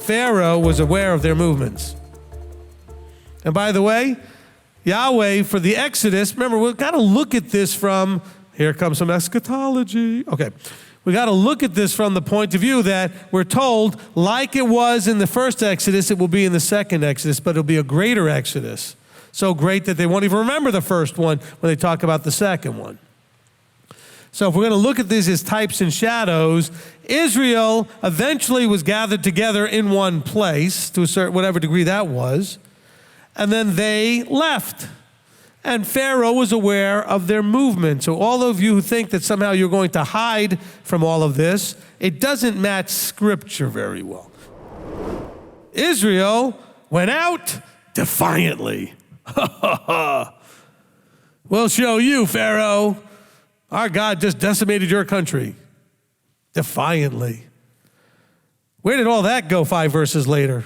Pharaoh was aware of their movements. And by the way, Yahweh, for the Exodus, remember, we've got to look at this from, here comes some eschatology. Okay, we got to look at this from the point of view that we're told, like it was in the first Exodus, it will be in the second Exodus, but it'll be a greater Exodus. So great that they won't even remember the first one when they talk about the second one. So if we're going to look at these as types and shadows, Israel eventually was gathered together in one place, to a certain, whatever degree that was, and then they left. And Pharaoh was aware of their movement. So all of you who think that somehow you're going to hide from all of this, it doesn't match Scripture very well. Israel went out defiantly. We'll show you, Pharaoh. Our God just decimated your country. Defiantly. Where did all that go 5 verses later?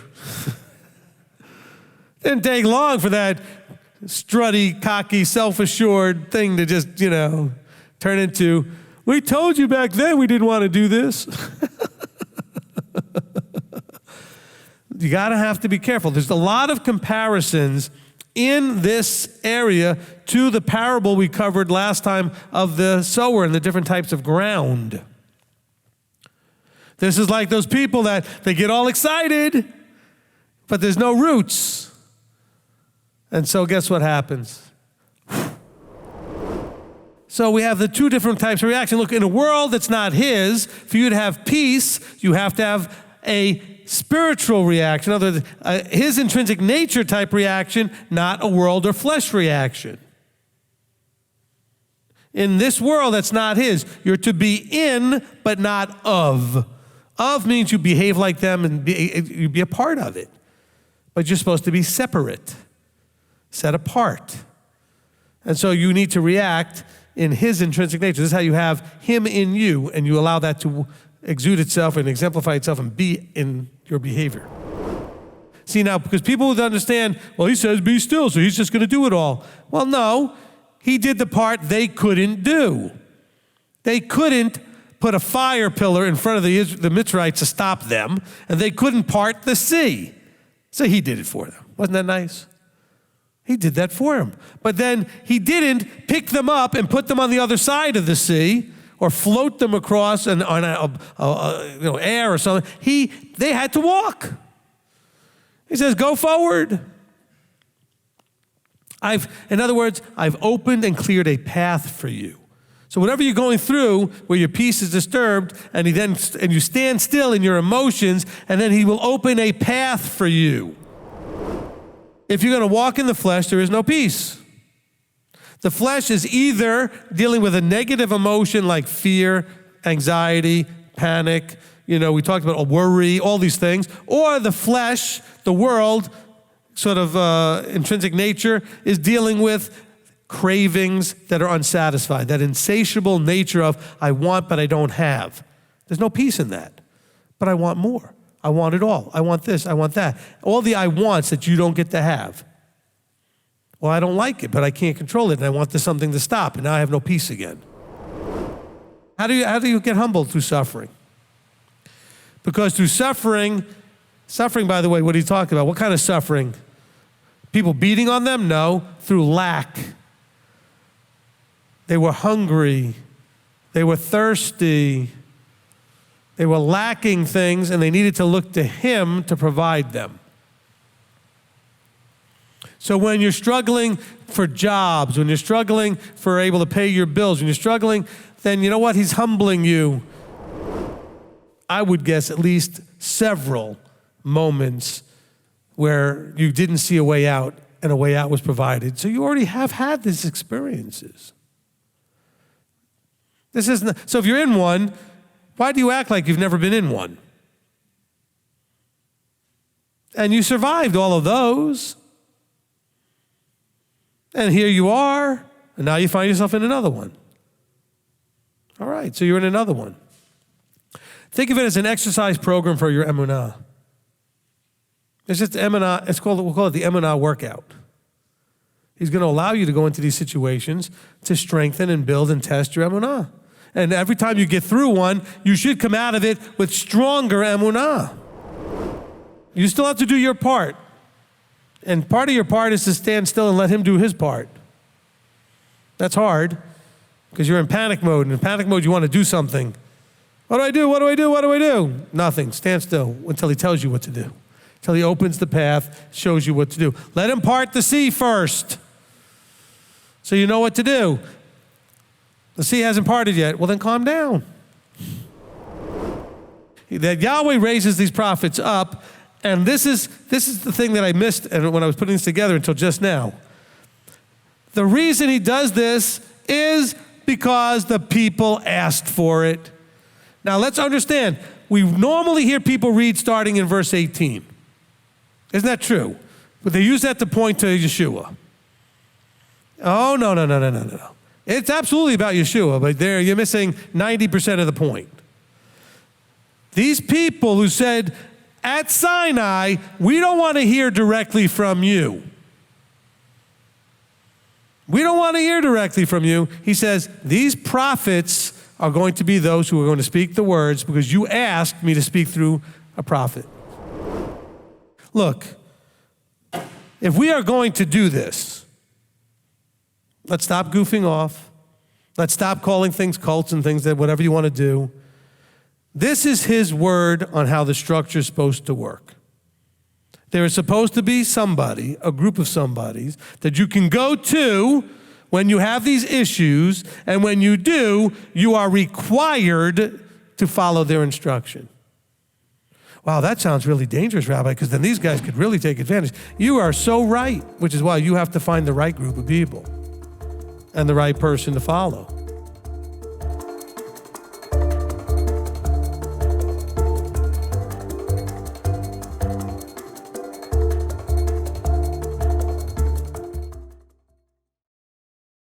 Didn't take long for that strutty, cocky, self-assured thing to just, turn into, we told you back then we didn't want to do this. You gotta have to be careful. There's a lot of comparisons in this area to the parable we covered last time of the sower and the different types of ground. This is like those people that they get all excited, but there's no roots. And so guess what happens? So we have the two different types of reaction. Look, in a world that's not his, for you to have peace, you have to have a spiritual reaction, in other words, his intrinsic nature type reaction, not a world or flesh reaction. In this world that's not his, you're to be in, but not of. Of means you behave like them and you be a part of it. But you're supposed to be separate, set apart. And so you need to react in his intrinsic nature. This is how you have him in you, and you allow that to exude itself and exemplify itself and be in your behavior. See now, because people would understand, well, he says be still, so he's just going to do it all. Well, no, he did the part they couldn't do. They couldn't put a fire pillar in front of the Mitzrayites to stop them, and they couldn't part the sea. So he did it for them. Wasn't that nice? He did that for him. But then he didn't pick them up and put them on the other side of the sea or float them across on air or something. They had to walk. He says, go forward. In other words, I've opened and cleared a path for you. So whatever you're going through, where your peace is disturbed, and you stand still in your emotions, and then he will open a path for you. If you're going to walk in the flesh, there is no peace. The flesh is either dealing with a negative emotion like fear, anxiety, panic, we talked about worry, all these things, or the flesh, the world, sort of intrinsic nature, is dealing with cravings that are unsatisfied, that insatiable nature of I want but I don't have. There's no peace in that, but I want more. I want it all. I want this, I want that. All the I wants that you don't get to have. Well, I don't like it, but I can't control it, and I want this something to stop, and now I have no peace again. How do you get humbled? Through suffering. Because through suffering, by the way, what are you talking about? What kind of suffering? People beating on them? No, through lack. They were hungry. They were thirsty. They were lacking things, and they needed to look to him to provide them. So when you're struggling for jobs, when you're struggling for able to pay your bills, when you're struggling, then you know what? He's humbling you. I would guess at least several moments where you didn't see a way out and a way out was provided. So you already have had these experiences. So if you're in one, why do you act like you've never been in one? And you survived all of those. And here you are, and now you find yourself in another one. All right, so you're in another one. Think of it as an exercise program for your Emunah. It's just Emunah, we'll call it the Emunah workout. He's going to allow you to go into these situations to strengthen and build and test your Emunah. And every time you get through one, you should come out of it with stronger Emunah. You still have to do your part. And part of your part is to stand still and let him do his part. That's hard because you're in panic mode. And in panic mode, you want to do something. What do I do? What do I do? What do I do? Nothing. Stand still until he tells you what to do. Until he opens the path, shows you what to do. Let him part the sea first so you know what to do. The sea hasn't parted yet. Well, then calm down. That Yahweh raises these prophets up, and this is the thing that I missed when I was putting this together until just now. The reason he does this is because the people asked for it. Now let's understand, we normally hear people read starting in verse 18. Isn't that true? But they use that to point to Yeshua. Oh, no. It's absolutely about Yeshua, but you're missing 90% of the point. These people who said, at Sinai, we don't want to hear directly from you. We don't want to hear directly from you. He says, these prophets are going to be those who are going to speak the words because you asked me to speak through a prophet. Look, if we are going to do this, let's stop goofing off. Let's stop calling things cults and things that whatever you want to do. This is his word on how the structure is supposed to work. There is supposed to be somebody, a group of somebodies, that you can go to when you have these issues, and when you do, you are required to follow their instruction. Wow, that sounds really dangerous, Rabbi, because then these guys could really take advantage. You are so right, which is why you have to find the right group of people and the right person to follow.